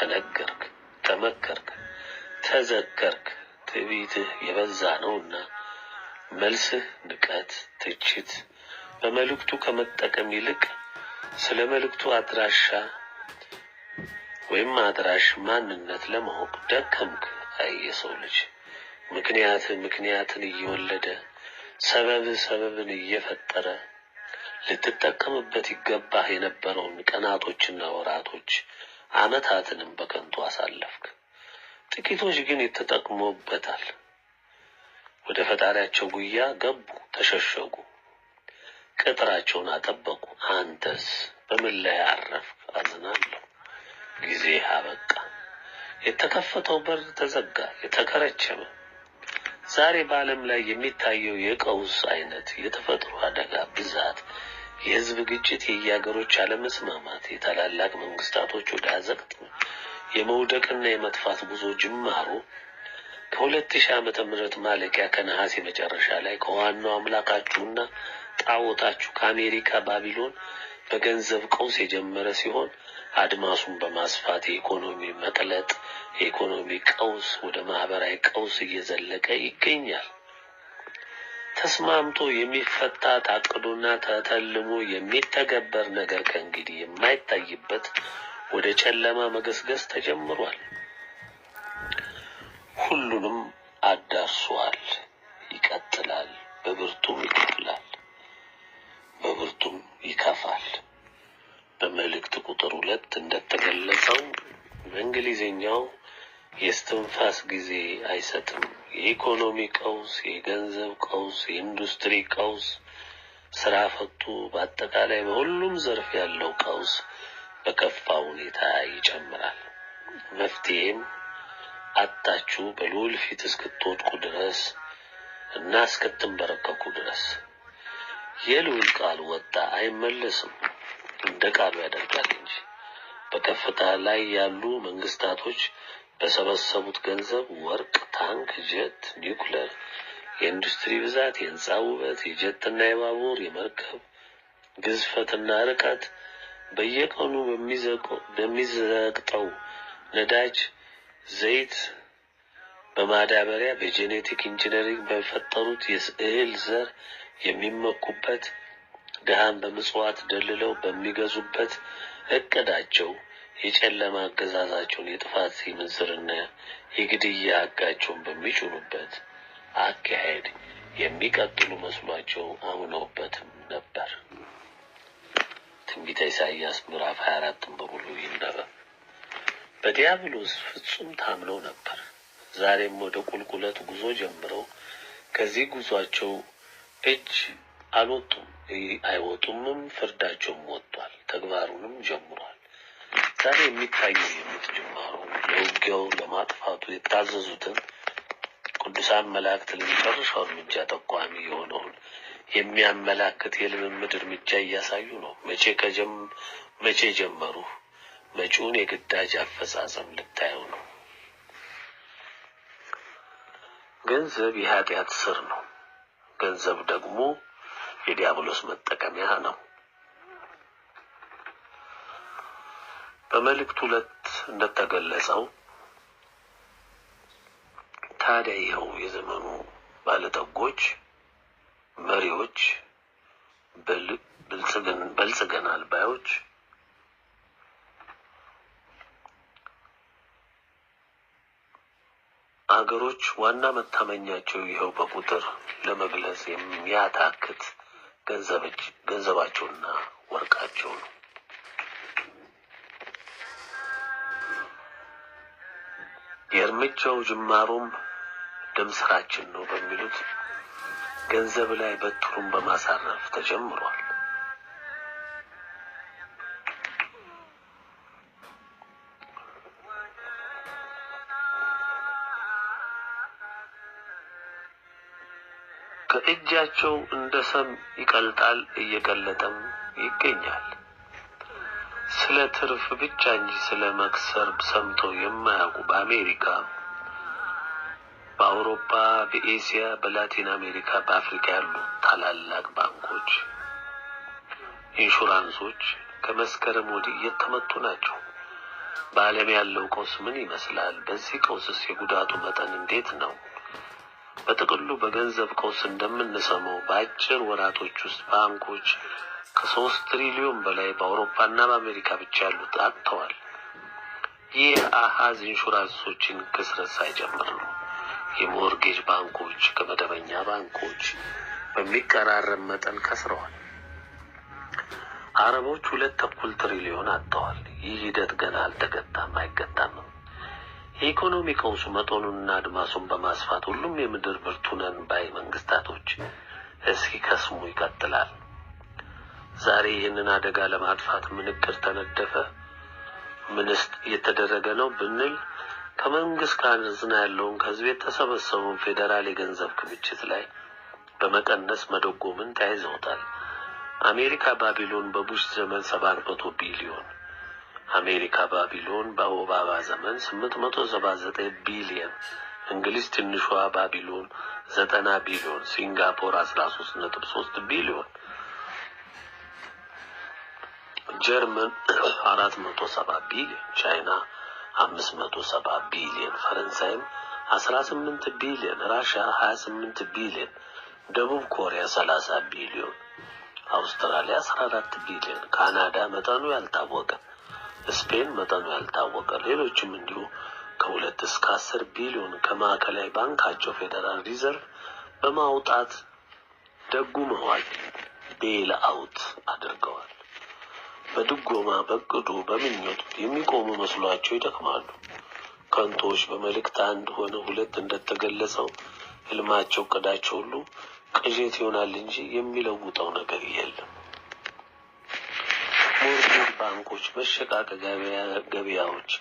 ተነገርክ፣ ተመከርክ፣ ተዘከርክ ትዕቢትህ የበዛ ነውና መልስህ ንቀት፣ ትችት በመልእክቱ ከመጠቀም ይልቅ ስለ መልእክቱ አድራሻ ወይም አድራሽ ማንነት ለማወቅ ደከምክ። አይ የሰው ልጅ ምክንያትን እየወለደ ሰበብን እየፈጠረ ልትጠቀምበት ይገባህ የነበረውን ቀናቶችና ወራቶች ዓመታትንም በከንቱ አሳለፍክ። ጥቂቶች ግን ተጠቅመውበታል። ወደ ፈጣሪያቸው ጉያ ገቡ፣ ተሸሸጉ፣ ቅጥራቸውን አጠበቁ። አንተስ በምን ላይ አረፍክ? አዝናለሁ፣ ጊዜ አበቃ። የተከፈተው በር ተዘጋ፣ የተከረቸመ። ዛሬ በዓለም ላይ የሚታየው የቀውስ አይነት፣ የተፈጥሮ አደጋ ብዛት፣ የህዝብ ግጭት፣ የየሀገሮች አለመስማማት፣ የታላላቅ መንግስታቶች ወደ አዘቅት የመውደቅና የመጥፋት ጉዞ ጅማሮ ከ2000 ዓመተ ምህረት ማለቂያ ከነሐሴ መጨረሻ ላይ ከዋናው አምላካችሁና ጣዖታችሁ ከአሜሪካ ባቢሎን በገንዘብ ቀውስ የጀመረ ሲሆን አድማሱን በማስፋት የኢኮኖሚ መቅለጥ፣ የኢኮኖሚ ቀውስ ወደ ማህበራዊ ቀውስ እየዘለቀ ይገኛል። ተስማምቶ የሚፈታ ታቅዶና ተተልሞ የሚተገበር ነገር ከእንግዲህ የማይታይበት ወደ ጨለማ መገስገስ ተጀምሯል። ሁሉንም አዳርሷል፣ ይቀጥላል፣ በብርቱም ይከፍላል፣ በብርቱም ይከፋል። በመልእክት ቁጥር 2 እንደተገለጸው በእንግሊዝኛው የስትንፋስ ጊዜ አይሰጥም። የኢኮኖሚ ቀውስ፣ የገንዘብ ቀውስ፣ የኢንዱስትሪ ቀውስ፣ ስራ ፈቱ፣ በአጠቃላይ በሁሉም ዘርፍ ያለው ቀውስ በከፋ ሁኔታ ይጨምራል። መፍትሄም አጣችሁ በልዑል ፊት እስክትወድቁ ድረስ እና እስክትንበረከኩ ድረስ። የልዑል ቃል ወጣ አይመለስም፣ እንደ ቃሉ ያደርጋል እንጂ። በከፍታ ላይ ያሉ መንግስታቶች በሰበሰቡት ገንዘብ ወርቅ፣ ታንክ፣ ጀት፣ ኒውክሌር፣ የኢንዱስትሪ ብዛት፣ የህንጻ ውበት፣ የጀትና የባቡር የመርከብ ግዝፈትና ርቀት በየቀኑ በሚዘቅጠው ነዳጅ፣ ዘይት፣ በማዳበሪያ፣ በጄኔቲክ ኢንጂነሪንግ በፈጠሩት የእህል ዘር የሚመኩበት ደሃን በምጽዋት ደልለው በሚገዙበት እቅዳቸው የጨለማ አገዛዛቸውን የጥፋት ምንዝርና የግድያ ሕጋቸውን በሚጭኑበት አካሄድ የሚቀጥሉ መስሏቸው አምነውበትም ነበር። ትንቢተ ኢሳይያስ ምዕራፍ 24 በሙሉ ይነበብ። በዲያብሎስ ፍጹም ታምነው ነበር። ዛሬም ወደ ቁልቁለት ጉዞ ጀምረው ከዚህ ጉዟቸው እጅ አልወጡም፣ አይወጡምም። ፍርዳቸውም ወጥቷል፣ ተግባሩንም ጀምሯል። ዛሬ የሚታየው የሞት ጅማሮ ለውጊያው ለማጥፋቱ የታዘዙትን ቅዱሳን መላእክት ለመጨረሻው እርምጃ ጠቋሚ የሆነውን የሚያመላክት የልምምድ እርምጃ እያሳዩ ነው። መቼ ጀመሩ? መጪውን የግዳጅ አፈጻጸም ልታዩ ነው። ገንዘብ የኃጢአት ስር ነው። ገንዘብ ደግሞ የዲያብሎስ መጠቀሚያ ነው። በመልእክት 2 እንደተገለጸው ታዲያ ይኸው የዘመኑ ባለጠጎች፣ መሪዎች፣ በልጽገናል ባዮች አገሮች ዋና መታመኛቸው ይኸው በቁጥር ለመግለጽ የሚያታክት ገንዘባቸውና ወርቃቸው ነው። የእርምጃው ጅማሮም ደም ስራችን ነው በሚሉት ገንዘብ ላይ በትሩን በማሳረፍ ተጀምሯል። ከእጃቸው እንደ ሰም ይቀልጣል፣ እየቀለጠም ይገኛል። ስለ ትርፍ ብቻ እንጂ ስለ መክሰር ሰምተው የማያውቁ በአሜሪካ፣ በአውሮፓ፣ በኤሲያ፣ በላቲን አሜሪካ፣ በአፍሪካ ያሉ ታላላቅ ባንኮች፣ ኢንሹራንሶች ከመስከረም ወዲህ እየተመቱ ናቸው። በዓለም ያለው ቀውስ ምን ይመስላል? በዚህ ቀውስስ የጉዳቱ መጠን እንዴት ነው? በጥቅሉ በገንዘብ ቀውስ እንደምንሰማው በአጭር ወራቶች ውስጥ ባንኮች ከ3 ትሪሊዮን በላይ በአውሮፓና በአሜሪካ ብቻ ያሉት አጥተዋል። ይህ አሃዝ ኢንሹራንሶችን ክስረት ሳይጀምር ነው። የሞርጌጅ ባንኮች ከመደበኛ ባንኮች በሚቀራረብ መጠን ከስረዋል። አረቦች 2.2 ትሪሊዮን አጥተዋል። ይህ ሂደት ገና አልተገታም፣ አይገታም። የኢኮኖሚ ቀውሱ መጠኑንና አድማሱን በማስፋት ሁሉም የምድር ብርቱ ነን ባይ መንግስታቶች እስኪከስሙ ይቀጥላል። ዛሬ ይህንን አደጋ ለማጥፋት ምን እቅድ ተነደፈ? ምንስ እየተደረገ ነው ብንል ከመንግስት ካዝና ያለውን ከህዝብ የተሰበሰበውን ፌዴራል የገንዘብ ክምችት ላይ በመቀነስ መደጎምን ተያይዘውታል። አሜሪካ ባቢሎን በቡሽ ዘመን 700 ቢሊዮን፣ አሜሪካ ባቢሎን በኦባማ ዘመን 879 ቢሊዮን፣ እንግሊዝ ትንሿ ባቢሎን 90 ቢሊዮን፣ ሲንጋፖር 13.3 ቢሊዮን፣ ጀርመን 470 ቢሊዮን፣ ቻይና 570 ቢሊዮን፣ ፈረንሳይም 18 ቢሊዮን፣ ራሽያ 28 ቢሊዮን፣ ደቡብ ኮሪያ 30 ቢሊዮን፣ አውስትራሊያ 14 ቢሊዮን፣ ካናዳ መጠኑ ያልታወቀ፣ ስፔን መጠኑ ያልታወቀ፣ ሌሎችም እንዲሁ ከ2 እስከ 10 ቢሊዮን ከማዕከላዊ ባንካቸው ፌዴራል ሪዘርቭ በማውጣት ደጉመዋል፣ ቤል አውት አድርገዋል። በድጎማ በቅዱ በምኞት የሚቆሙ መስሏቸው ይደክማሉ። ከንቶች በመልእክት 1 ሆነ 2 እንደተገለጸው ህልማቸው ቅዳቸው ሁሉ ቅዠት ይሆናል እንጂ የሚለውጠው ነገር የለም። ሞርጌጅ ባንኮች፣ መሸቃቀቂያ ገበያዎች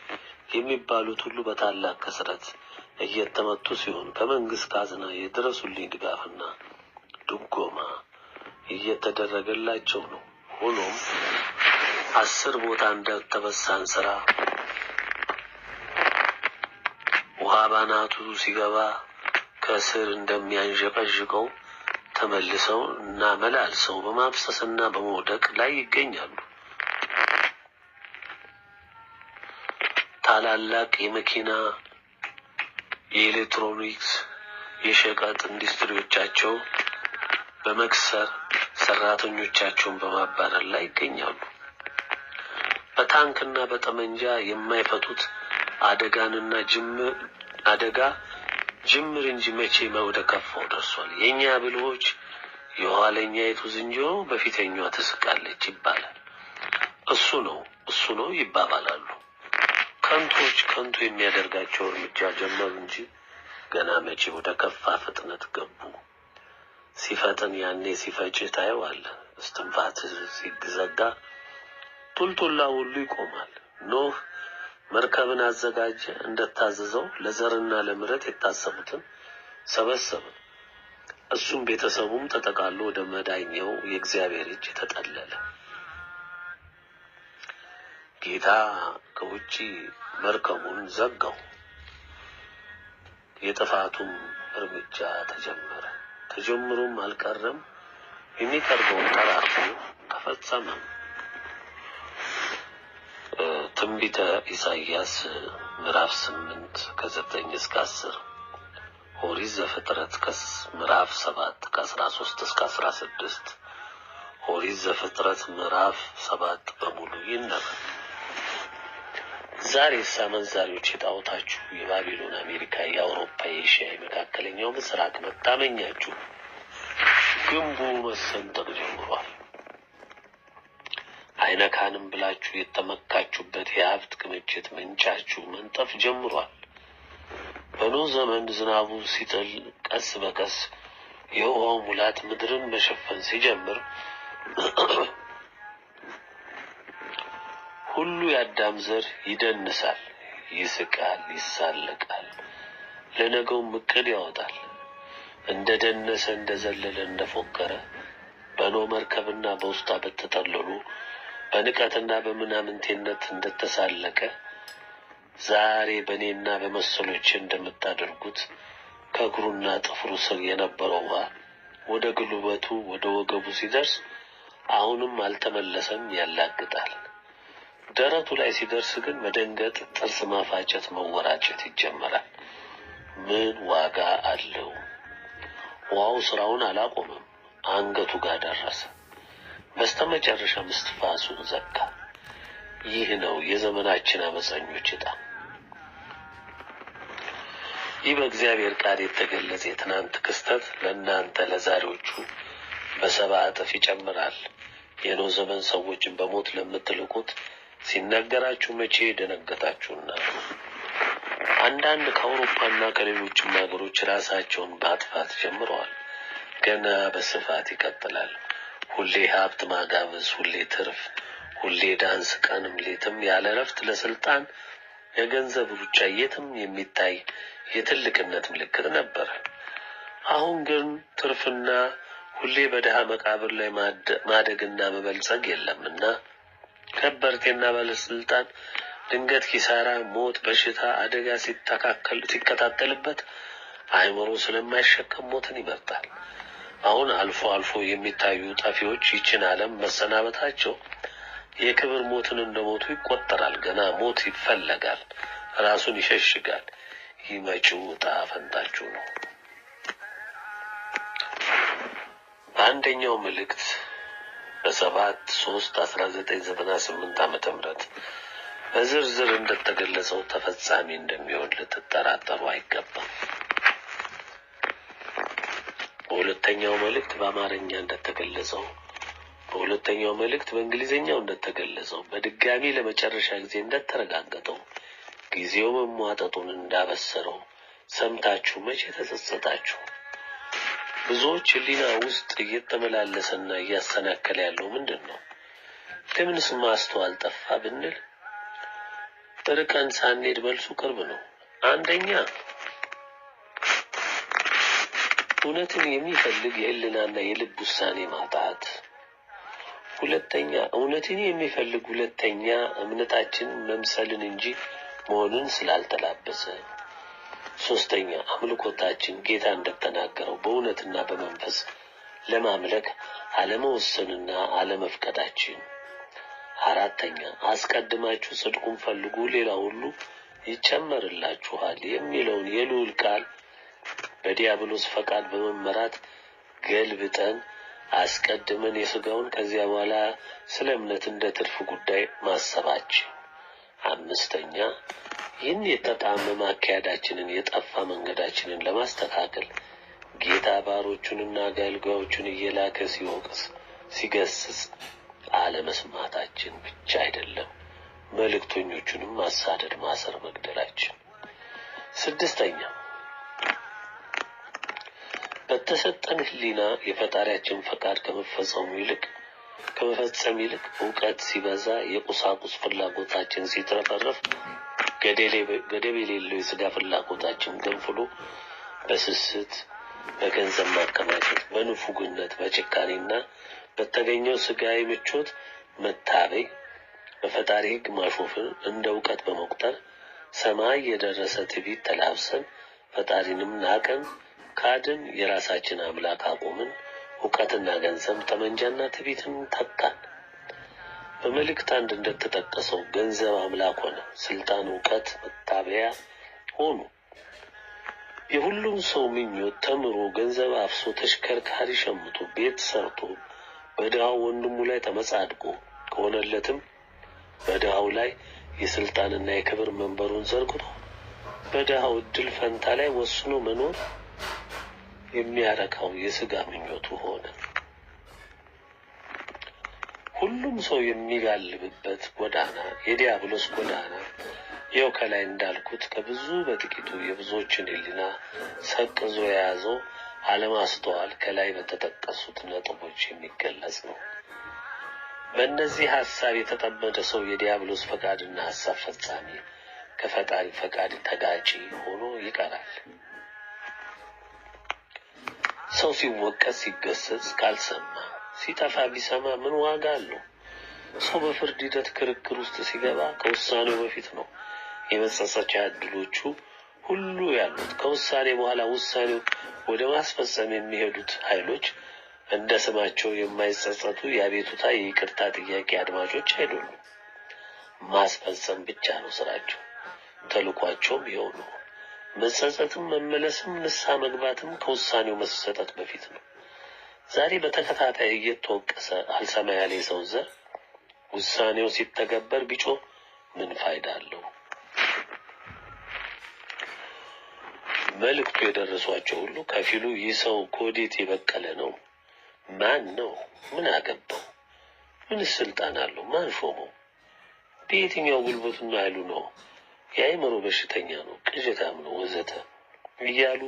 የሚባሉት ሁሉ በታላቅ ክስረት እየተመቱ ሲሆን ከመንግስት ካዝና የድረሱልኝ ድጋፍና ድጎማ እየተደረገላቸው ነው። ሆኖም 10 ቦታ እንደተበሳን ስራ ውሃ ባናቱ ሲገባ ከስር እንደሚያንዠቀዥቀው ተመልሰው እና መላልሰው በማፍሰስና በመውደቅ ላይ ይገኛሉ። ታላላቅ የመኪና፣ የኤሌክትሮኒክስ፣ የሸቀጥ ኢንዱስትሪዎቻቸው በመክሰር ሰራተኞቻቸውን በማባረር ላይ ይገኛሉ። በታንክና በጠመንጃ የማይፈቱት አደጋንና ጅምር እንጂ መቼ ወደ ከፋው ደርሷል። የኛ ብልሆች የኋለኛይቱ ዝንጀሮ በፊተኛዋ ትስቃለች ይባላል። እሱ ነው ይባባላሉ። ከንቶች ከንቱ የሚያደርጋቸው እርምጃ ጀመሩ እንጂ ገና መቼ ወደ ከፋ ፍጥነት ገቡ። ሲፈጥን ያኔ ሲፈጭ ታየዋለህ። እስትንፋት ሲዘጋ ቱልቱላ ሁሉ ይቆማል። ኖህ መርከብን አዘጋጀ፣ እንደታዘዘው ለዘርና ለምረት የታሰቡትን ሰበሰበ። እሱም ቤተሰቡም ተጠቃሎ ወደ መዳኛው የእግዚአብሔር እጅ ተጠለለ። ጌታ ከውጪ መርከቡን ዘጋው። የጥፋቱም እርምጃ ተጀመረ። ተጀምሮም አልቀረም፣ የሚቀርበውን ጠራርጎ ተፈጸመ። ትንቢተ ኢሳይያስ ምዕራፍ 8 ከ9 እስከ 10፣ ኦሪት ዘፍጥረት ምዕራፍ 7 ከ13 እስከ 16፣ ኦሪት ዘፍጥረት ምዕራፍ 7 በሙሉ ይነበብ። ዛሬስ አመንዛሪዎች የጣዖታችሁ የባቢሎን፣ አሜሪካ፣ የአውሮፓ፣ የኤሽያ፣ የመካከለኛው ምስራቅ መታመኛችሁ ግንቡ መሰንጠቅ ጀምሯል። አይነካንም ብላችሁ የተመካችሁበት የሀብት ክምችት ምንጫችሁ መንጠፍ ጀምሯል። በኖህ ዘመን ዝናቡ ሲጥል ቀስ በቀስ የውሃው ሙላት ምድርን መሸፈን ሲጀምር ሁሉ የአዳም ዘር ይደንሳል፣ ይስቃል፣ ይሳለቃል፣ ለነገውም እቅድ ያወጣል። እንደደነሰ፣ እንደዘለለ፣ እንደፎከረ በኖህ መርከብና በውስጧ በተጠለሉ በንቀትና በምናምንቴነት እንደተሳለቀ ዛሬ በእኔና በመሰሎቼ እንደምታደርጉት ከእግሩና ጥፍሩ ስር የነበረው ውሃ ወደ ጉልበቱ ወደ ወገቡ ሲደርስ አሁንም አልተመለሰም፣ ያላግጣል። ደረቱ ላይ ሲደርስ ግን መደንገጥ፣ ጥርስ ማፋጨት፣ መወራጨት ይጀመራል። ምን ዋጋ አለው? ውሃው ስራውን አላቆመም። አንገቱ ጋር ደረሰ። በስተመጨረሻ እስትንፋሱን ዘጋ። ይህ ነው የዘመናችን አመፀኞች ዕጣ። ይህ በእግዚአብሔር ቃል የተገለጸ የትናንት ክስተት ለእናንተ ለዛሬዎቹ በሰባ እጥፍ ይጨምራል። የኖህ ዘመን ሰዎችን በሞት ለምትልቁት ሲነገራችሁ መቼ ደነገጣችሁና? አንዳንድ ከአውሮፓና ከሌሎችም ሀገሮች ራሳቸውን ማጥፋት ጀምረዋል። ገና በስፋት ይቀጥላል። ሁሌ ሀብት ማጋበስ፣ ሁሌ ትርፍ፣ ሁሌ ዳንስ፣ ቀንም ሌትም ያለ እረፍት ለስልጣን የገንዘብ ሩጫ የትም የሚታይ የትልቅነት ምልክት ነበር። አሁን ግን ትርፍና ሁሌ በደሃ መቃብር ላይ ማደግና መበልጸግ የለምና ከበርቴና ባለስልጣን ድንገት ኪሳራ፣ ሞት፣ በሽታ፣ አደጋ ሲከታተልበት አእምሮ ስለማይሸከም ሞትን ይመርጣል። አሁን አልፎ አልፎ የሚታዩ ጠፊዎች ይችን ዓለም መሰናበታቸው የክብር ሞትን እንደሞቱ ይቆጠራል። ገና ሞት ይፈለጋል፣ ራሱን ይሸሽጋል። ይህ መጪው ዕጣ ፈንታችሁ ነው። አንደኛው መልእክት በ7/3/1998 ዓመተ ምህረት በዝርዝር እንደተገለጸው ተፈጻሚ እንደሚሆን ልትጠራጠሩ አይገባም። በሁለተኛው መልእክት በአማርኛ እንደተገለጸው፣ በሁለተኛው መልእክት በእንግሊዝኛው እንደተገለጸው፣ በድጋሚ ለመጨረሻ ጊዜ እንደተረጋገጠው ጊዜው መሟጠጡን እንዳበሰረው ሰምታችሁ መቼ ተጸጸታችሁ? ብዙዎች ሕሊና ውስጥ እየተመላለሰና እያሰናከለ ያለው ምንድን ነው? ለምንስ ማስተዋል ጠፋ ብንል ርቀን ሳንሄድ መልሱ ቅርብ ነው። አንደኛ እውነትን የሚፈልግ የሕሊናና የልብ ውሳኔ ማጣት። ሁለተኛ እውነትን የሚፈልግ ሁለተኛ እምነታችን መምሰልን እንጂ መሆኑን ስላልተላበሰ። ሶስተኛ አምልኮታችን ጌታ እንደተናገረው በእውነትና በመንፈስ ለማምለክ አለመወሰንና አለመፍቀዳችን። አራተኛ አስቀድማችሁ ጽድቁን ፈልጉ ሌላ ሁሉ ይጨመርላችኋል የሚለውን የልዑል ቃል በዲያብሎስ ፈቃድ በመመራት ገልብጠን አስቀድመን የሥጋውን ከዚያ በኋላ ስለ እምነት እንደ ትርፍ ጉዳይ ማሰባችን። አምስተኛ ይህን የተጣመመ አካሄዳችንን የጠፋ መንገዳችንን ለማስተካከል ጌታ ባሮቹንና አገልጋዮቹን እየላከ ሲወቅስ ሲገስጽ አለመስማታችን ብቻ አይደለም፣ መልእክተኞቹንም ማሳደድ፣ ማሰር፣ መግደላችን። ስድስተኛ በተሰጠን ሕሊና የፈጣሪያችን ፈቃድ ከመፈጸም ይልቅ እውቀት ሲበዛ የቁሳቁስ ፍላጎታችን ሲትረፈረፍ ገደብ የሌለው የሥጋ ፍላጎታችን ገንፍሎ በስስት በገንዘብ ማከማቸት፣ በንፉግነት፣ በጭካኔና በተገኘው ሥጋዊ ምቾት መታበይ በፈጣሪ ሕግ ማሾፍን እንደ እውቀት በመቁጠር ሰማይ የደረሰ ትዕቢት ተላብሰን ፈጣሪንም ናቀን፣ ካድን፣ የራሳችን አምላክ አቆምን፣ እውቀትና ገንዘብ ጠመንጃና ትዕቢትን ተካን። በመልእክት አንድ እንደተጠቀሰው ገንዘብ አምላክ ሆነ፣ ስልጣን፣ እውቀት መታበያ ሆኑ። የሁሉም ሰው ምኞት ተምሮ ገንዘብ አፍሶ ተሽከርካሪ ሸምቶ ቤት ሰርቶ በድሃው ወንድሙ ላይ ተመጻድቆ ከሆነለትም በድሃው ላይ የስልጣንና የክብር መንበሩን ዘርግቶ በድሃው እድል ፈንታ ላይ ወስኖ መኖር የሚያረካው የሥጋ ምኞቱ ሆነ። ሁሉም ሰው የሚጋልብበት ጎዳና የዲያብሎስ ጎዳና ይኸው ከላይ እንዳልኩት ከብዙ በጥቂቱ የብዙዎችን ሕሊና ሰቅዞ የያዘው አለማስተዋል ከላይ በተጠቀሱት ነጥቦች የሚገለጽ ነው። በእነዚህ ሐሳብ የተጠመደ ሰው የዲያብሎስ ፈቃድና ሐሳብ ፈጻሚ፣ ከፈጣሪ ፈቃድ ተጋጪ ሆኖ ይቀራል። ሰው ሲወቀስ ሲገሰጽ ካልሰማ ሲጠፋ ቢሰማ ምን ዋጋ አለው? ሰው በፍርድ ሂደት ክርክር ውስጥ ሲገባ ከውሳኔው በፊት ነው የመጸጸቻ ዕድሎቹ ሁሉ ያሉት። ከውሳኔ በኋላ ውሳኔው ወደ ማስፈጸም የሚሄዱት ኃይሎች እንደ ስማቸው የማይጸጸቱ የአቤቱታ የይቅርታ ጥያቄ አድማጮች አይደሉም። ማስፈጸም ብቻ ነው ስራቸው። ተልኳቸውም ይኸው ነው። መጸጸትም መመለስም ንስሐ መግባትም ከውሳኔው መሰጠት በፊት ነው። ዛሬ በተከታታይ እየተወቀሰ አልሰማ ያለ ሰው ዘር ውሳኔው ሲተገበር ቢጮህ ምን ፋይዳ አለው? መልእክቱ የደረሷቸው ሁሉ ከፊሉ ይህ ሰው ከወዴት የበቀለ ነው? ማን ነው? ምን አገባው? ምን ስልጣን አለው? ማን ሾመው? በየትኛው ጉልበቱና ኃይሉ ነው? የአእምሮ በሽተኛ ነው፣ ቅዠታም ነው ወዘተ እያሉ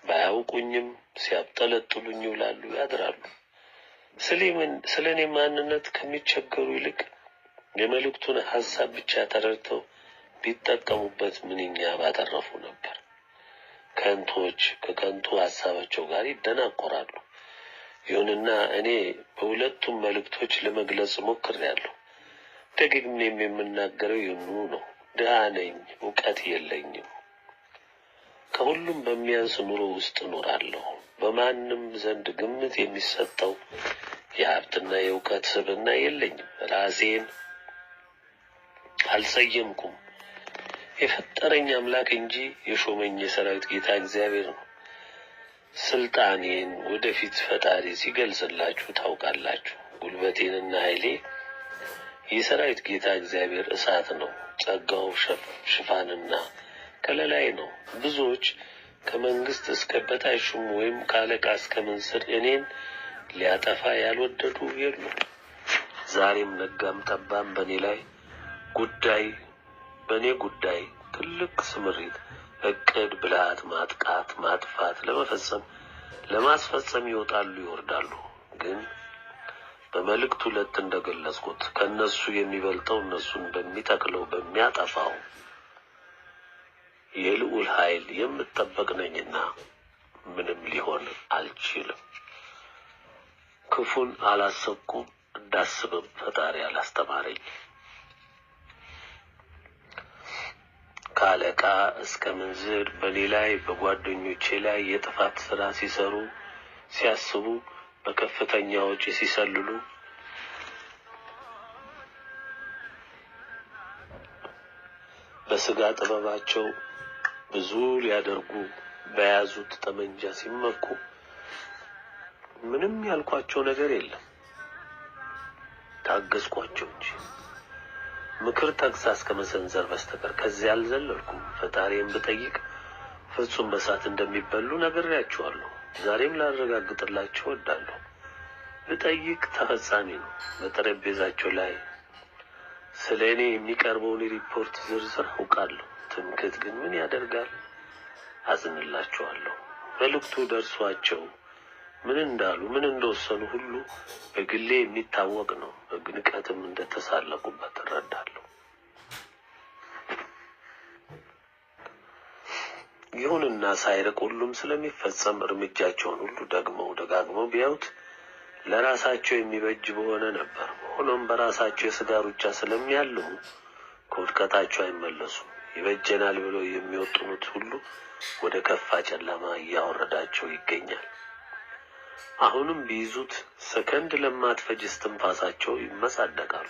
ባያውቁኝም ሲያብጠለጥሉኝ ይውላሉ ያድራሉ። ስለኔ ማንነት ከሚቸገሩ ይልቅ የመልእክቱን ሐሳብ ብቻ ተረድተው ቢጠቀሙበት ምንኛ ባተረፉ ነበር። ከንቶች ከከንቱ ሐሳባቸው ጋር ይደናቆራሉ። ይሁንና እኔ በሁለቱም መልእክቶች ለመግለጽ ሞክሬያለሁ። ደግሜም የምናገረው ይህንኑ ነው። ድሃ ነኝ፣ ዕውቀት የለኝም። ከሁሉም በሚያንስ ኑሮ ውስጥ እኖራለሁ። በማንም ዘንድ ግምት የሚሰጠው የሀብትና የዕውቀት ስብዕና የለኝም። ራሴን አልሰየምኩም። የፈጠረኝ አምላክ እንጂ የሾመኝ የሰራዊት ጌታ እግዚአብሔር ነው። ስልጣኔን ወደፊት ፈጣሪ ሲገልጽላችሁ ታውቃላችሁ። ጉልበቴንና ኃይሌ የሰራዊት ጌታ እግዚአብሔር እሳት ነው። ጸጋው ሽፋንና ከለላይ ነው። ብዙዎች ከመንግስት እስከ በታችም ወይም ከአለቃ እስከ ምንስር እኔን ሊያጠፋ ያልወደዱ የሉም። ዛሬም ነጋም ጠባም በእኔ ጉዳይ ትልቅ ስምሪት፣ እቅድ፣ ብልሃት፣ ማጥቃት፣ ማጥፋት ለማስፈጸም ይወጣሉ ይወርዳሉ። ግን በመልእክቱ 2 እንደገለጽኩት ከነሱ የሚበልጠው እነሱን በሚጠቅለው በሚያጠፋው የልዑል ኃይል የምጠበቅ ነኝና ምንም ሊሆን አልችልም። ክፉን አላሰብኩም፣ እንዳስብም ፈጣሪ አላስተማረኝ። ከአለቃ እስከ ምንዝር በእኔ ላይ በጓደኞቼ ላይ የጥፋት ስራ ሲሰሩ ሲያስቡ በከፍተኛ ወጪ ሲሰልሉ በስጋ ጥበባቸው ብዙ ሊያደርጉ በያዙት ጠመንጃ ሲመኩ ምንም ያልኳቸው ነገር የለም። ታገስኳቸው እንጂ ምክር ተግሳጽ ከመሰንዘር በስተቀር ከዚያ አልዘለልኩም። ፈጣሪን ብጠይቅ ፍጹም በሳት እንደሚበሉ ነግሬያቸዋለሁ። ዛሬም ላረጋግጥላቸው እወዳለሁ። ብጠይቅ ተፈጻሚ ነው። በጠረጴዛቸው ላይ ስለ እኔ የሚቀርበውን ሪፖርት ዝርዝር አውቃለሁ። ትምክህት ግን ምን ያደርጋል? አዝንላቸዋለሁ። መልእክቱ ደርሷቸው ምን እንዳሉ ምን እንደወሰኑ ሁሉ በግሌ የሚታወቅ ነው። በግንቀትም እንደተሳለቁበት እረዳለሁ። ይሁንና ሳይርቅ ሁሉም ስለሚፈጸም እርምጃቸውን ሁሉ ደጋግመው ቢያዩት ለራሳቸው የሚበጅ በሆነ ነበር። ሆኖም በራሳቸው የስጋ ሩጫ ስለሚያልሙ ከውድቀታቸው አይመለሱም። ይበጀናል ብለው የሚወጥኑት ሁሉ ወደ ከፋ ጨለማ እያወረዳቸው ይገኛል። አሁንም ቢይዙት ሰከንድ ለማትፈጅ እስትንፋሳቸው ይመጻደቃሉ።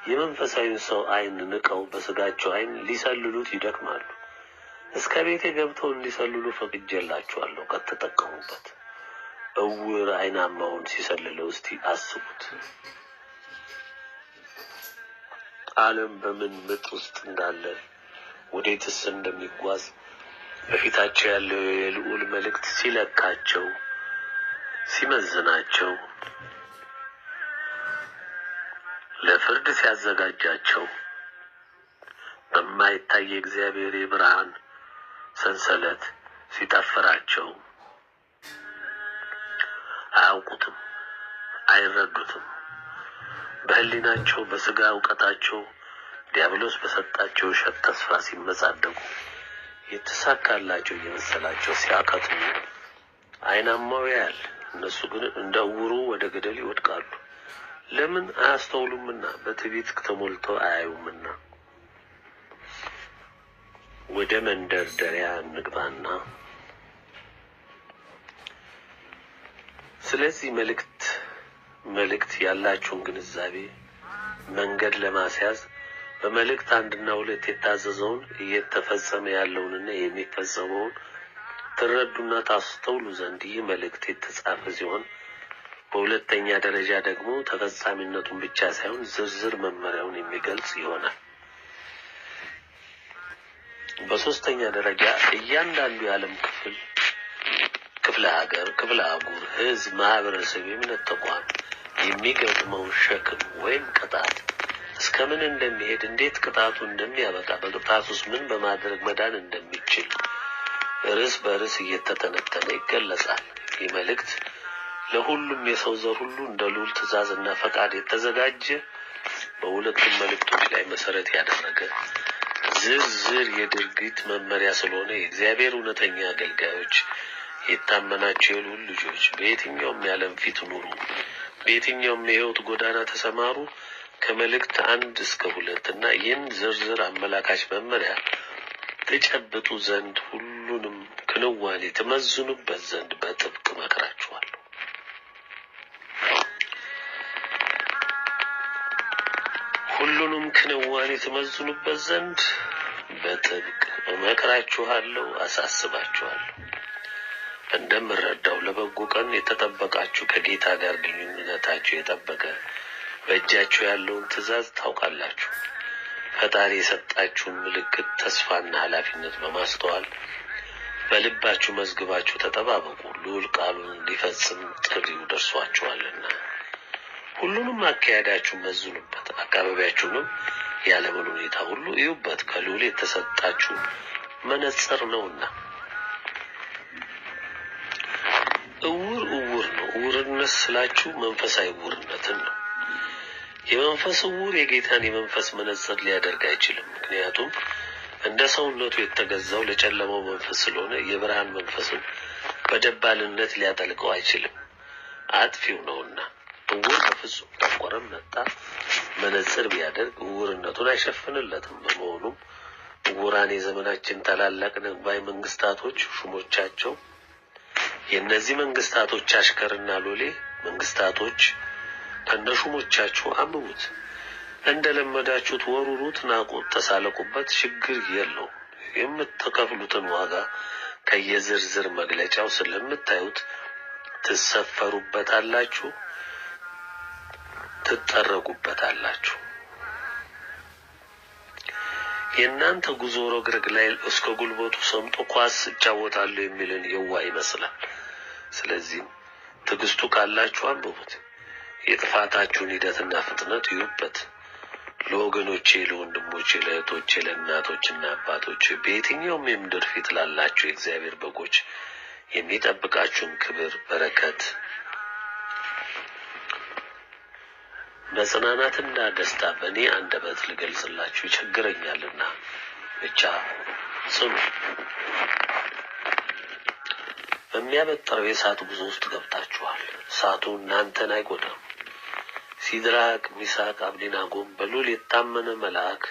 የመንፈሳዊን ሰው ዓይን ንቀው በስጋቸው ዓይን ሊሰልሉት ይደክማሉ። እስከ ቤቴ ገብተው እንዲሰልሉ ፈቅጄላቸዋለሁ። ከተጠቀሙበት እውር ዓይናማውን ሲሰልለው እስቲ አስቡት። ዓለም በምን ምጥ ውስጥ እንዳለ ወዴትስ እንደሚጓዝ በፊታቸው ያለው የልዑል መልእክት ሲለካቸው ሲመዝናቸው ለፍርድ ሲያዘጋጃቸው በማይታይ እግዚአብሔር የብርሃን ሰንሰለት ሲጠፍራቸው አያውቁትም፣ አይረዱትም። በህሊናቸው በስጋ ዕውቀታቸው ዲያብሎስ በሰጣቸው እሸት ተስፋ ሲመጻደቁ የተሳካላቸው እየመሰላቸው ሲያቀትሙ ዓይናማው ያያል። እነሱ ግን እንደ ዕውሩ ወደ ገደል ይወድቃሉ። ለምን? አያስተውሉምና፣ በትዕቢት ተሞልተው አያዩምና። ወደ መንደርደሪያ እንግባና ስለዚህ መልእክት ያላችሁን ግንዛቤ መንገድ ለማስያዝ በመልእክት 1 እና 2 የታዘዘውን እየተፈጸመ ያለውንና የሚፈጸመውን ትረዱና ታስተውሉ ዘንድ ይህ መልእክት የተጻፈ ሲሆን በሁለተኛ ደረጃ ደግሞ ተፈጻሚነቱን ብቻ ሳይሆን ዝርዝር መመሪያውን የሚገልጽ ይሆናል። በሶስተኛ ደረጃ እያንዳንዱ የዓለም ክፍለ ሀገር፣ ክፍለ አህጉር፣ ህዝብ፣ ማህበረሰብ፣ የእምነት ተቋም የሚገጥመው ሸክም ወይም ቅጣት እስከምን እንደሚሄድ፣ እንዴት ቅጣቱ እንደሚያበቃ፣ በቅጣቱስ ምን በማድረግ መዳን እንደሚችል ርዕስ በርዕስ እየተተነተነ ይገለጻል። ይህ መልእክት ለሁሉም የሰው ዘር ሁሉ እንደ ልዑል ትእዛዝና ፈቃድ የተዘጋጀ በሁለቱም መልእክቶች ላይ መሰረት ያደረገ ዝርዝር የድርጊት መመሪያ ስለሆነ የእግዚአብሔር እውነተኛ አገልጋዮች፣ የታመናቸው የልዑል ልጆች በየትኛውም የዓለም ፊት ኑሩ፣ በየትኛውም የህይወት ጎዳና ተሰማሩ ከመልእክት 1 እስከ 2 እና ይህን ዝርዝር አመላካች መመሪያ ተጨብጡ ዘንድ ሁሉንም ክንዋኔ ትመዝኑበት ዘንድ በጥብቅ እመክራችኋለሁ። ሁሉንም ክንዋኔ ትመዝኑበት ዘንድ በጥብቅ እመክራችኋለሁ፣ አሳስባችኋለሁ። እንደምረዳው ለበጎ ቀን የተጠበቃችሁ ከጌታ ጋር ግንኙነታችሁ የጠበቀ በእጃችሁ ያለውን ትእዛዝ ታውቃላችሁ። ፈጣሪ የሰጣችሁን ምልክት፣ ተስፋና ኃላፊነት በማስተዋል በልባችሁ መዝግባችሁ ተጠባበቁ። ልዑል ቃሉን እንዲፈጽም ጥሪው ደርሷችኋልና ሁሉንም አካሄዳችሁ መዝኑበት፣ አካባቢያችሁንም የዓለምን ሁኔታ ሁሉ እዩበት። ከልዑል የተሰጣችሁ መነጽር ነውና። እውር ነው። እውርነት ስላችሁ መንፈሳዊ እውርነትን ነው። የመንፈስ እውር የጌታን የመንፈስ መነጽር ሊያደርግ አይችልም። ምክንያቱም እንደ ሰውነቱ የተገዛው ለጨለማው መንፈስ ስለሆነ የብርሃን መንፈስን በደባልነት ሊያጠልቀው አይችልም፣ አጥፊው ነውና። እውር በፍጹም ጠቆረም ነጣ መነጽር ቢያደርግ እውርነቱን አይሸፍንለትም። በመሆኑም እውራን የዘመናችን ታላላቅ ነባይ መንግስታቶች ሹሞቻቸው፣ የእነዚህ መንግስታቶች አሽከርና ሎሌ መንግስታቶች ከነሹሞቻችሁ አንብቡት፣ እንደለመዳችሁት ወሩሩት፣ ናቁት፣ ተሳለቁበት፣ ችግር የለው። የምትከፍሉትን ዋጋ ከየዝርዝር መግለጫው ስለምታዩት ትሰፈሩበታላችሁ፣ ትጠረጉበታላችሁ። የእናንተ ጉዞ ረግረግ ላይ እስከ ጉልበቱ ሰምጦ ኳስ እጫወታለሁ የሚልን የዋ ይመስላል። ስለዚህም ትዕግስቱ ካላችሁ አንብቡት፣ የጥፋታችሁን ሂደትና ፍጥነት ይዩበት። ለወገኖቼ፣ ለወንድሞቼ፣ ለእህቶቼ፣ ለእናቶችና አባቶች በየትኛውም የምድር ፊት ላላችሁ የእግዚአብሔር በጎች የሚጠብቃችሁን ክብር፣ በረከት፣ መጽናናትና ደስታ በእኔ አንደበት ልገልጽላችሁ ይቸግረኛልና ብቻ ስሙ። በሚያበጥረው የእሳት ጉዞ ውስጥ ገብታችኋል። እሳቱ እናንተን አይጎዳም። ሲድራቅ፣ ሚሳቅ፣ አብደናጎም በልዑል የታመነ መልአክ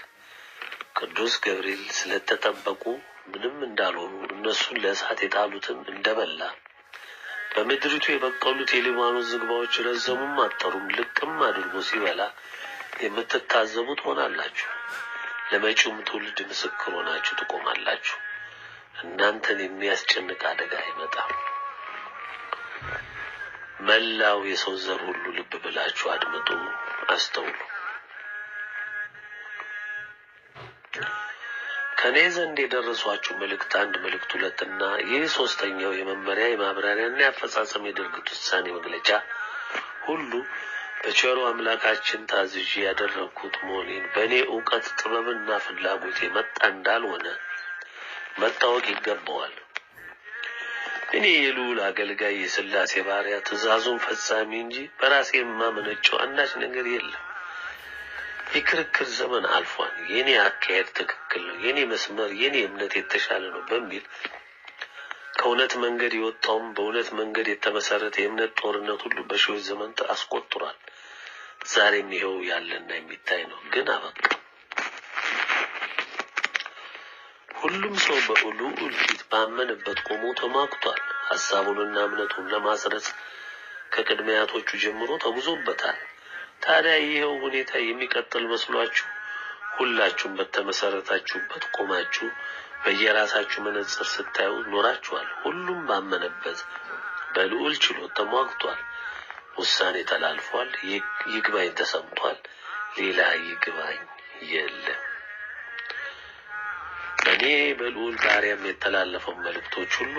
ቅዱስ ገብርኤል ስለተጠበቁ ምንም እንዳልሆኑ እነሱን ለእሳት የጣሉትን እንደበላ በምድሪቱ የበቀሉት የሊባኖስ ዝግባዎች ረዘሙም አጠሩም ልቅም አድርጎ ሲበላ የምትታዘቡ ትሆናላችሁ። ለመጪውም ትውልድ ምስክር ሆናችሁ ትቆማላችሁ። እናንተን የሚያስጨንቅ አደጋ አይመጣም። መላው የሰው ዘር ሁሉ ልብ ብላችሁ አድምጡ፣ አስተውሉ። ከኔ ዘንድ የደረሷችሁ መልእክት 1፣ መልእክት 2 እና ይህ ሶስተኛው የመመሪያ የማብራሪያና የአፈጻጸም የድርጊት ውሳኔ መግለጫ ሁሉ በቸሩ አምላካችን ታዝዤ ያደረግኩት መሆኔን በእኔ እውቀት ጥበብና ፍላጎት የመጣ እንዳልሆነ መታወቅ ይገባዋል። እኔ የልዑል አገልጋይ የሥላሴ ባሪያ ትእዛዙን ፈጻሚ እንጂ በራሴ የማመነጨው አንዳች ነገር የለም። የክርክር ዘመን አልፏል። የኔ አካሄድ ትክክል ነው፣ የኔ መስመር፣ የኔ እምነት የተሻለ ነው በሚል ከእውነት መንገድ የወጣውም በእውነት መንገድ የተመሰረተ የእምነት ጦርነት ሁሉ በሺዎች ዘመን አስቆጥሯል። ዛሬም ይኸው ያለና የሚታይ ነው፣ ግን አበቃ። ሁሉም ሰው በልዑል ፊት ባመነበት ቆሞ ተማክቷል። ሐሳቡንና እምነቱን ለማስረጽ ከቅድመ አያቶቹ ጀምሮ ተጉዞበታል። ታዲያ ይኸው ሁኔታ የሚቀጥል መስሏችሁ ሁላችሁም በተመሰረታችሁበት ቆማችሁ በየራሳችሁ መነጽር ስታዩ ኖራችኋል። ሁሉም ባመነበት በልዑል ችሎት ተሟግቷል። ውሳኔ ተላልፏል። ይግባኝ ተሰምቷል። ሌላ ይግባኝ የለም። እኔ በልዑል ባሪያም የተላለፈው መልእክቶች ሁሉ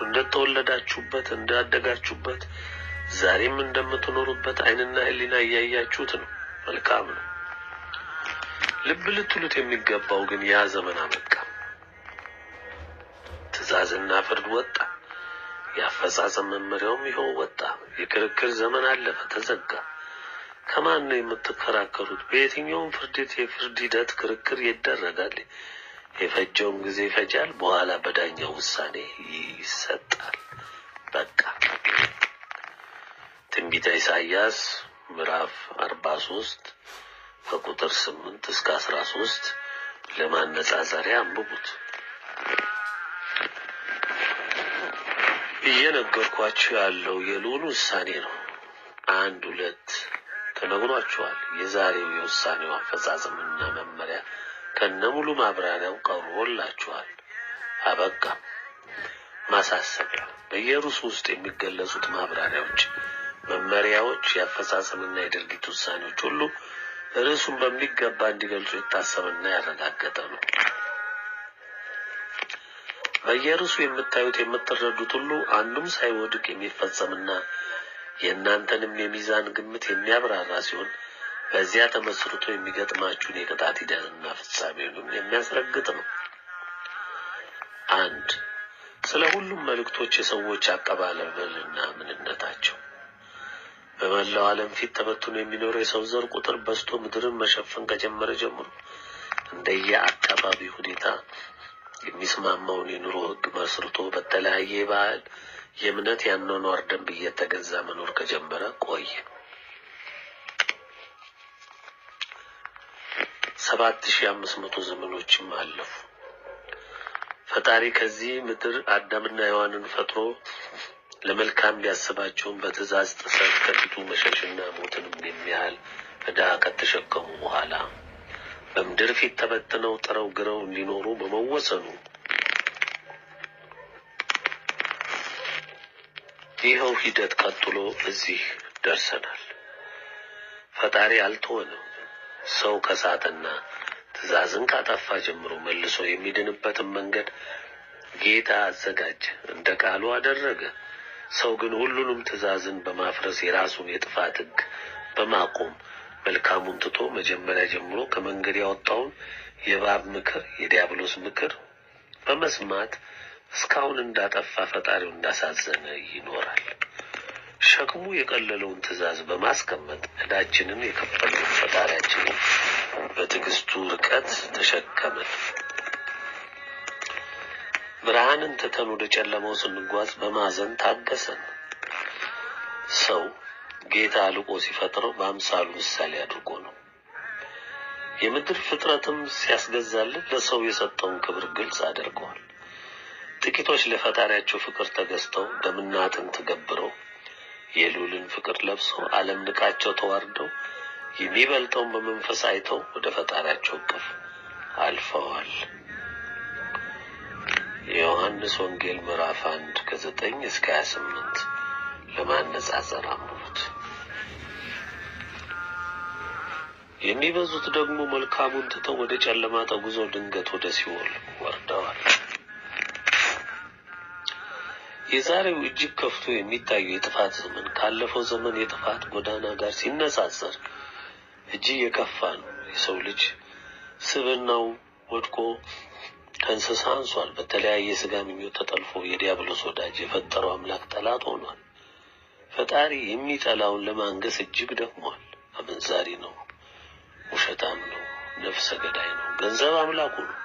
እንደተወለዳችሁበት እንዳደጋችሁበት ዛሬም እንደምትኖሩበት ዓይንና ሕሊና እያያችሁት ነው። መልካም ነው። ልብ ልትሉት የሚገባው ግን ያ ዘመን አበቃ። ትእዛዝና ፍርድ ወጣ። የአፈጻጸም መመሪያውም ይኸው ወጣ። የክርክር ዘመን አለፈ፣ ተዘጋ። ከማን ነው የምትከራከሩት? በየትኛውም የፍርድ ሂደት ክርክር ይደረጋል። የፈጀውን ጊዜ ይፈጃል። በኋላ በዳኛው ውሳኔ ይሰጣል። በቃ። ትንቢተ ኢሳይያስ ምዕራፍ 43 ከቁጥር 8 እስከ 13 ለማነጻጸሪያ አንብቡት። እየነገርኳችሁ ያለው የልዑል ውሳኔ ነው። 1 2 ተነግሯችኋል። የዛሬው የውሳኔው አፈጻጸምና መመሪያ ከነሙሉ ማብራሪያው ቀርቦላችኋል። አበቃ። ማሳሰቢያ፣ በየርዕሱ ውስጥ የሚገለጹት ማብራሪያዎች፣ መመሪያዎች፣ የአፈጻጸምና የድርጊት ውሳኔዎች ሁሉ ርዕሱን በሚገባ እንዲገልጹ የታሰበና ያረጋገጠ ነው። በየርዕሱ የምታዩት የምትረዱት ሁሉ አንዱም ሳይወድቅ የሚፈጸምና የእናንተንም የሚዛን ግምት የሚያብራራ ሲሆን በዚያ ተመስርቶ የሚገጥማችሁን የቅጣት ሂደትና ፍጻሜውንም የሚያስረግጥ ነው። 1 ስለ ሁሉም መልእክቶች የሰዎች አቀባበልና ምንነታቸው። በመላው ዓለም ፊት ተበትኖ የሚኖረው የሰው ዘር ቁጥር በዝቶ ምድርን መሸፈን ከጀመረ ጀምሮ እንደየ አካባቢ ሁኔታ የሚስማማውን የኑሮ ሕግ መስርቶ በተለያየ ባህል፣ የእምነት፣ የአኗኗር ደንብ እየተገዛ መኖር ከጀመረ ቆየ። 7500 ዘመኖችም አለፉ። ፈጣሪ ከዚህ ምድር አዳምና ሔዋንን ፈጥሮ ለመልካም ቢያስባቸውም በትእዛዝ ጥሰት ከፊቱ መሸሽና ሞትንም የሚያህል ዕዳ ከተሸከሙ በኋላ በምድር ፊት ተበትነው ጥረው ግረው እንዲኖሩ በመወሰኑ ይኸው ሂደት ቀጥሎ እዚህ ደርሰናል። ፈጣሪ አልተወንም። ሰው ከሳተና ትእዛዝን ካጠፋ ጀምሮ መልሶ የሚድንበትን መንገድ ጌታ አዘጋጀ፣ እንደ ቃሉ አደረገ። ሰው ግን ሁሉንም ትእዛዝን በማፍረስ የራሱን የጥፋት ሕግ በማቆም መልካሙን ትቶ መጀመሪያ ጀምሮ ከመንገድ ያወጣውን የእባብ ምክር፣ የዲያብሎስ ምክር በመስማት እስካሁን እንዳጠፋ ፈጣሪው እንዳሳዘነ ይኖራል። ሸክሙ የቀለለውን ትእዛዝ በማስቀመጥ ዕዳችንን የከፈለው ፈጣሪያችንን በትዕግስቱ ርቀት ተሸከመ። ብርሃንን ትተን ወደ ጨለማው ስንጓዝ በማዘን ታገሰን። ሰው ጌታ አልቆ ሲፈጥረው በአምሳሉ ምሳሌ አድርጎ ነው። የምድር ፍጥረትም ሲያስገዛልን ለሰው የሰጠውን ክብር ግልጽ አድርገዋል። ጥቂቶች ለፈጣሪያቸው ፍቅር ተገዝተው ደምና አጥንት ገብረው የልዑልን ፍቅር ለብሰው ዓለም ንቃቸው ተዋርደው የሚበልጠውን በመንፈስ አይተው ወደ ፈጣሪያቸው እቅፍ አልፈዋል። የዮሐንስ ወንጌል ምዕራፍ 1 ከ9 እስከ 28 ለማነጻጸር አንብቡት። የሚበዙት ደግሞ መልካሙን ትተው ወደ ጨለማ ተጉዘው ድንገት ወደ ሲኦል ወርደዋል። የዛሬው እጅግ ከፍቶ የሚታየው የጥፋት ዘመን ካለፈው ዘመን የጥፋት ጎዳና ጋር ሲነጻጸር እጅግ የከፋ ነው። የሰው ልጅ ስብዕናው ወድቆ ከእንስሳ አንሷል። በተለያየ ስጋ ምኞት ተጠልፎ የዲያብሎስ ወዳጅ የፈጠረው አምላክ ጠላት ሆኗል። ፈጣሪ የሚጠላውን ለማንገስ እጅግ ደክሟል። አመንዛሪ ነው፣ ውሸታም ነው፣ ነፍሰ ገዳይ ነው፣ ገንዘብ አምላኩ ነው።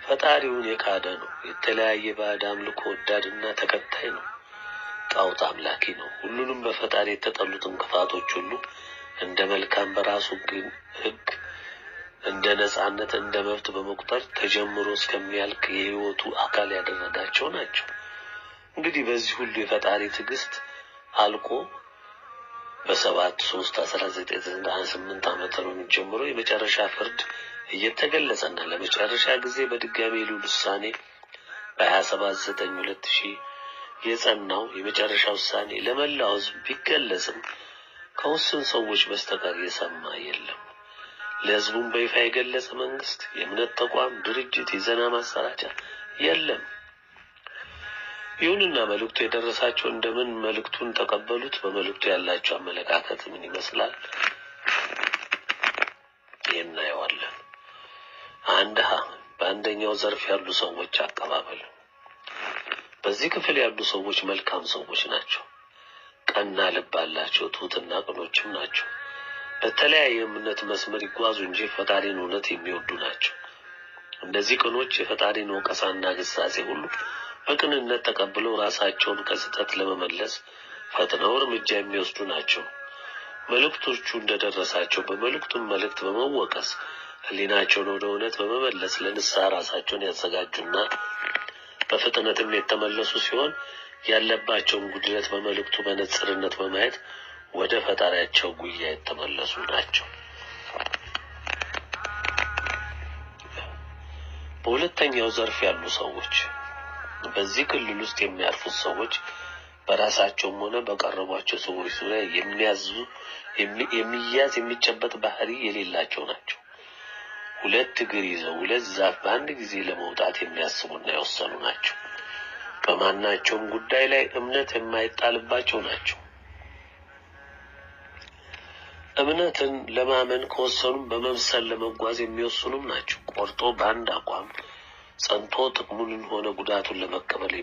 ፈጣሪውን የካደ ነው። የተለያየ ባዕድ አምልኮ ወዳድና ተከታይ ነው። ጣዖት አምላኪ ነው። ሁሉንም በፈጣሪ የተጠሉትን ክፋቶች ሁሉ እንደ መልካም በራሱ ሕግ እንደ ነጻነት እንደ መብት በመቁጠር ተጀምሮ እስከሚያልቅ የሕይወቱ አካል ያደረጋቸው ናቸው። እንግዲህ በዚህ ሁሉ የፈጣሪ ትዕግስት አልቆ በ7/3/1998 ዓመተ ምህረት ጀምሮ የመጨረሻ ፍርድ እየተገለጸና ለመጨረሻ ጊዜ በድጋሚ ልዑል ውሳኔ በ27/9/2000 የጸናው የመጨረሻ ውሳኔ ለመላው ሕዝብ ቢገለጽም ከውስን ሰዎች በስተቀር የሰማ የለም። ለሕዝቡም በይፋ የገለጸ መንግስት፣ የእምነት ተቋም፣ ድርጅት፣ የዜና ማሰራጫ የለም። ይሁንና መልእክቱ የደረሳቸው እንደምን መልእክቱን ተቀበሉት? በመልእክቱ ያላቸው አመለካከት ምን ይመስላል? እናየዋለን። በአንደኛው ዘርፍ ያሉ ሰዎች አቀባበል። በዚህ ክፍል ያሉ ሰዎች መልካም ሰዎች ናቸው። ቀና ልብ አላቸው፣ ትሑትና ቅኖችም ናቸው። በተለያየ እምነት መስመር ይጓዙ እንጂ ፈጣሪን እውነት የሚወዱ ናቸው። እነዚህ ቅኖች የፈጣሪን ወቀሳና ግሳጼ ሁሉ በቅንነት ተቀብለው ራሳቸውን ከስህተት ለመመለስ ፈጥነው እርምጃ የሚወስዱ ናቸው። መልእክቶቹ እንደደረሳቸው በመልእክቱም መልእክት በመወቀስ ሕሊናቸውን ወደ እውነት በመመለስ ለንስሐ ራሳቸውን ያዘጋጁና በፍጥነትም የተመለሱ ሲሆን ያለባቸውን ጉድለት በመልእክቱ በንጽርነት በማየት ወደ ፈጣሪያቸው ጉያ የተመለሱ ናቸው። በሁለተኛው ዘርፍ ያሉ ሰዎች። በዚህ ክልል ውስጥ የሚያርፉት ሰዎች በራሳቸውም ሆነ በቀረቧቸው ሰዎች ዙሪያ የሚያዝ የሚጨበጥ ባህሪ የሌላቸው ናቸው። ሁለት እግር ይዘው ሁለት ዛፍ በአንድ ጊዜ ለመውጣት የሚያስቡና የወሰኑ ናቸው። በማናቸውም ጉዳይ ላይ እምነት የማይጣልባቸው ናቸው። እምነትን ለማመን ከወሰኑም በመምሰል ለመጓዝ የሚወስኑም ናቸው። ቆርጦ በአንድ አቋም ጸንቶ ጥቅሙን ሆነ ጉዳቱን ለመቀበል